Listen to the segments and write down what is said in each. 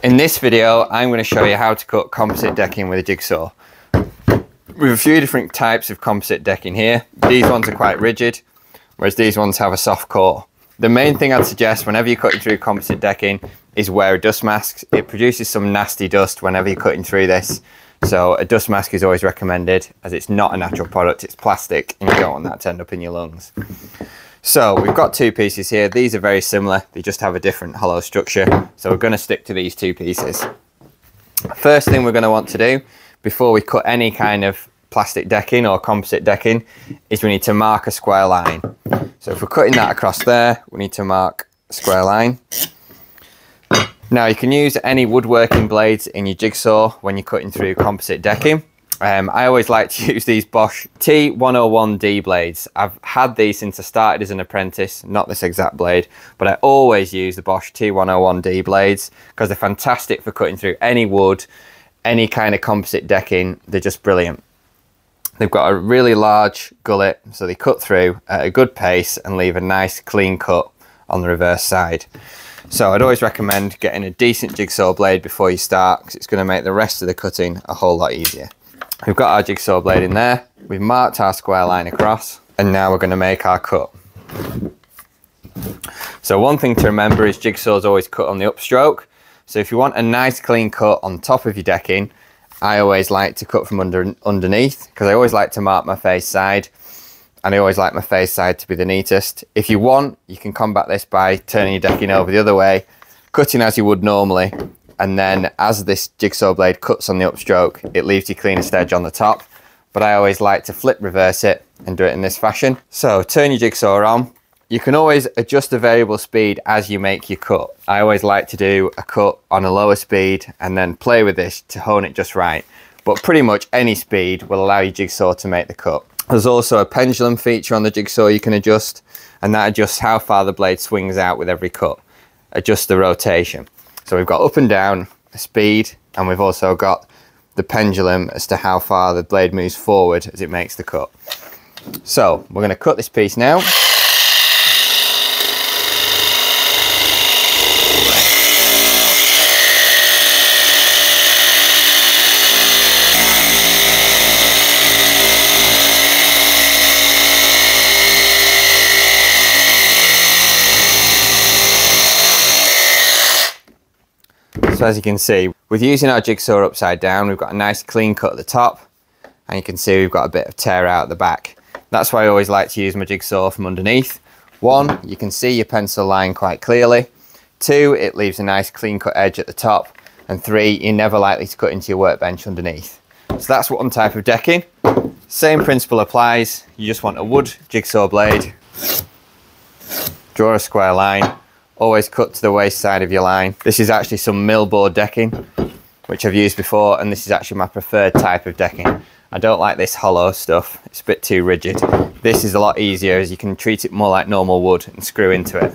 In this video, I'm going to show you how to cut composite decking with a jigsaw. We have a few different types of composite decking here. These ones are quite rigid, whereas these ones have a soft core. The main thing I'd suggest whenever you're cutting through composite decking is wear a dust mask. It produces some nasty dust whenever you're cutting through this. So a dust mask is always recommended, as it's not a natural product, it's plastic, and you don't want that to end up in your lungs. So we've got two pieces here. These are very similar, they just have a different hollow structure. So we're going to stick to these two pieces. First thing we're going to want to do before we cut any kind of plastic decking or composite decking is we need to mark a square line. So if we're cutting that across there, we need to mark a square line. Now you can use any woodworking blades in your jigsaw when you're cutting through composite decking. I always like to use these Bosch T101D blades. I've had these since I started as an apprentice, not this exact blade, but I always use the Bosch T101D blades because they're fantastic for cutting through any wood, any kind of composite decking. They're just brilliant. They've got a really large gullet, so they cut through at a good pace and leave a nice clean cut on the reverse side. So I'd always recommend getting a decent jigsaw blade before you start, because it's going to make the rest of the cutting a whole lot easier. We've got our jigsaw blade in there, we've marked our square line across, and now we're going to make our cut. So one thing to remember is jigsaws always cut on the upstroke. So if you want a nice clean cut on top of your decking, I always like to cut from underneath, because I always like to mark my face side, and I always like my face side to be the neatest. If you want, you can combat this by turning your decking over the other way, cutting as you would normally, and then as this jigsaw blade cuts on the upstroke, it leaves your cleanest edge on the top. But I always like to flip reverse it and do it in this fashion. So turn your jigsaw on. You can always adjust the variable speed as you make your cut. I always like to do a cut on a lower speed and then play with this to hone it just right. But pretty much any speed will allow your jigsaw to make the cut. There's also a pendulum feature on the jigsaw you can adjust, and that adjusts how far the blade swings out with every cut. Adjust the rotation. So we've got up and down, speed, and we've also got the pendulum as to how far the blade moves forward as it makes the cut. So we're going to cut this piece now. So as you can see, with using our jigsaw upside down, we've got a nice clean cut at the top, and you can see we've got a bit of tear out at the back. That's why I always like to use my jigsaw from underneath. One, you can see your pencil line quite clearly. Two, it leaves a nice clean cut edge at the top. And three, you're never likely to cut into your workbench underneath. So that's one type of decking. Same principle applies. You just want a wood jigsaw blade. Draw a square line. Always cut to the waist side of your line. This is actually some Millboard decking, which I've used before, and this is actually my preferred type of decking. I don't like this hollow stuff, it's a bit too rigid. This is a lot easier, as you can treat it more like normal wood and screw into it.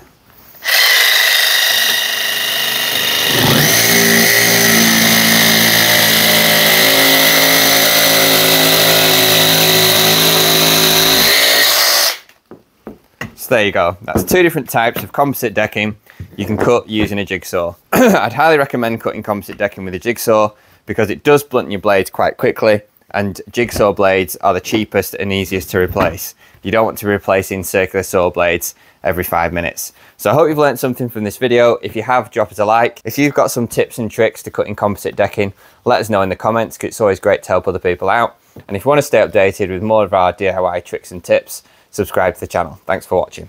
So there you go, that's two different types of composite decking you can cut using a jigsaw. I'd highly recommend cutting composite decking with a jigsaw because it does blunt your blades quite quickly, and jigsaw blades are the cheapest and easiest to replace. You don't want to be replacing circular saw blades every 5 minutes. So I hope you've learned something from this video. If you have, drop us a like. If you've got some tips and tricks to cutting composite decking, let us know in the comments, because it's always great to help other people out. And if you want to stay updated with more of our DIY tricks and tips, subscribe to the channel. Thanks for watching.